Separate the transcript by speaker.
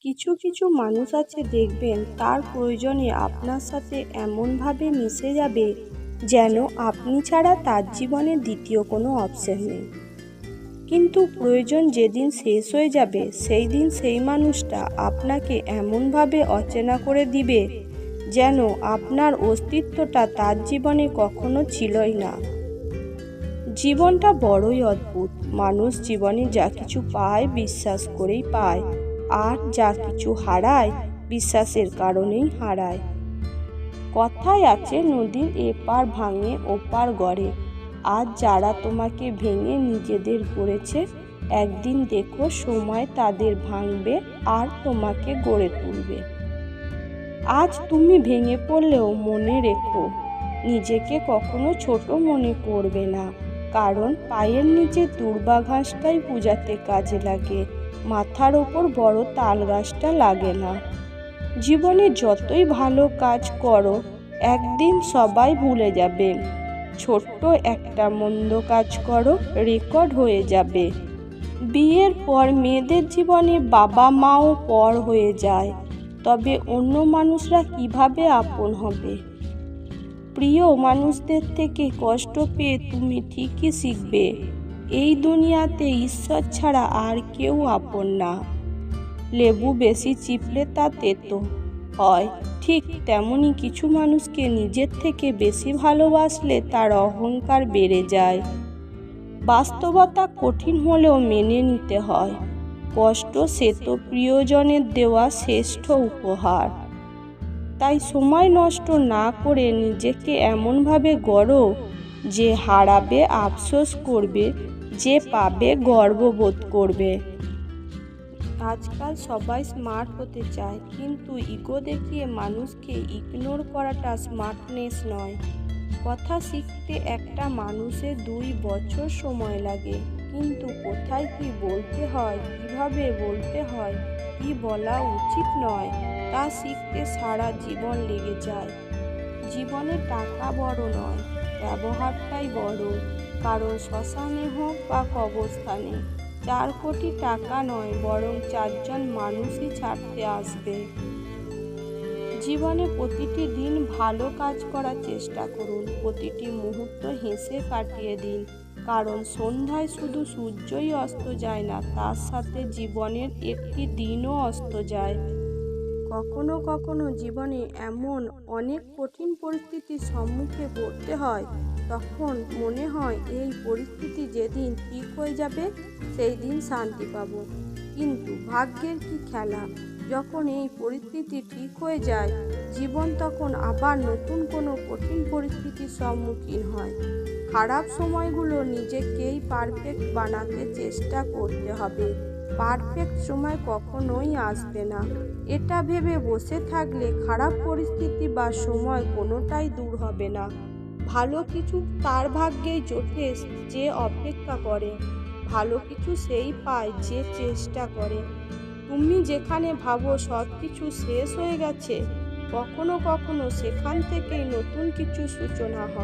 Speaker 1: কিছু কিছু মানুষ আছে দেখবেন তার প্রয়োজনে আপনার সাথে এমনভাবে মিশে যাবে যেন আপনি ছাড়া তার জীবনে দ্বিতীয় কোনো অপশন নেই। কিন্তু প্রয়োজন যেদিন শেষ হয়ে যাবে সেই দিন সেই মানুষটা আপনাকে এমনভাবে অচেনা করে দিবে যেন আপনার অস্তিত্বটা তার জীবনে কখনো ছিলই না। জীবনটা বড়ই অদ্ভুত। মানুষ জীবনে যা কিছু পায় বিশ্বাস করেই পায়, আর যা কিছু হারায় বিশ্বাসের কারণেই হারায়। কথায় আছে নদীর এপার ভাঙে ওপার গড়ে। আজ যারা তোমাকে ভেঙে নিজেদের গড়েছে, একদিন দেখো সময় তাদের ভাঙবে আর তোমাকে গড়ে তুলবে। আজ তুমি ভেঙে পড়লেও মনে রেখো, নিজেকে কখনো ছোট মনে করবে না, কারণ পায়ের নিচে দূর্বা ঘাসটাই পূজাতে কাজে লাগে, মাথার ওপর বড় তাল গাছটা লাগে না। জীবনে যতই ভালো কাজ করো একদিন সবাই ভুলে যাবে। ছোট্ট একটা মন্দ কাজ করো, রেকর্ড হয়ে যাবে। বিয়ের পর মেয়েদের জীবনে বাবা মাও পর হয়ে যায়, তবে অন্য মানুষরা কিভাবে আপন হবে? প্রিয় মানুষদের থেকে কষ্ট পেয়ে তুমি ঠিকই শিখবে, এই দুনিয়াতে ঈশ্বর ছাড়া আর কেউ আপন না। লেবু বেশি চিপলে তা তেতো হয়, ঠিক তেমনি কিছু মানুষকে নিজের থেকে বেশি ভালোবাসলে তার অহংকার বেড়ে যায়। বাস্তবতা কঠিন হলেও মেনে নিতে হয়। কষ্ট সে তো প্রিয়জনের দেওয়া শ্রেষ্ঠ উপহার। তাই সময় নষ্ট না করে নিজেকে এমনভাবে গড়ো যে হারাবে আফসোস করবে, যে পাবে গর্ববোধ করবে। আজকাল সবাই স্মার্ট হতে চায়, কিন্তু ইগো দেখিয়ে মানুষকে ইগনোর করাটা স্মার্টনেস নয়। কথা শিখতে একটা মানুষের 2 বছর সময় লাগে, কিন্তু কোথায় কি বলতে হয়, কিভাবে বলতে হয়, কি বলা উচিত নয় তা শিখতে সারা জীবন লেগে যায়। জীবনে টাকা বড় নয়, ব্যবহারটাই বড়। কারণ শ্মশানে হোক বা কবরস্থানে 4 কোটি টাকা নয়, বরং 4 জন মানুষই ছাড়তে আসবে। জীবনে প্রতিটি দিন ভালো কাজ করার চেষ্টা করুন, প্রতিটি মুহূর্ত হেসে কাটিয়ে দিন, কারণ সন্ধ্যায় শুধু সূর্যই অস্ত যায় না, তার সাথে জীবনের একটি দিনও অস্ত যায়। কখনো কখনো জীবনে এমন অনেক কঠিন পরিস্থিতির সম্মুখে পড়তে হয়, তখন মনে হয় এই পরিস্থিতি যেদিন ঠিক হয়ে যাবে সেই দিন শান্তি পাবো। কিন্তু ভাগ্যের কি খেলা, যখন এই পরিস্থিতি ঠিক হয়ে যায় জীবন তখন আবার নতুন কোনো কঠিন পরিস্থিতির সম্মুখীন হয়। খারাপ সময়গুলো নিজেকেই পারফেক্ট বানাতে চেষ্টা করতে হবে। পারফেক্ট সময় কখনোই আসবে না, এটা ভেবে বসে থাকলে খারাপ পরিস্থিতি বা সময় কোনোটাই দূর হবে না। ভালো কিছু তার ভাগ্যেই জোটে যে অপেক্ষা করে, ভালো কিছু সেই পায় যে চেষ্টা করে। তুমি যেখানে ভাবো সব কিছু শেষ হয়ে গেছে, কখনো কখনো সেখান থেকেই নতুন কিছু সূচনা হয়।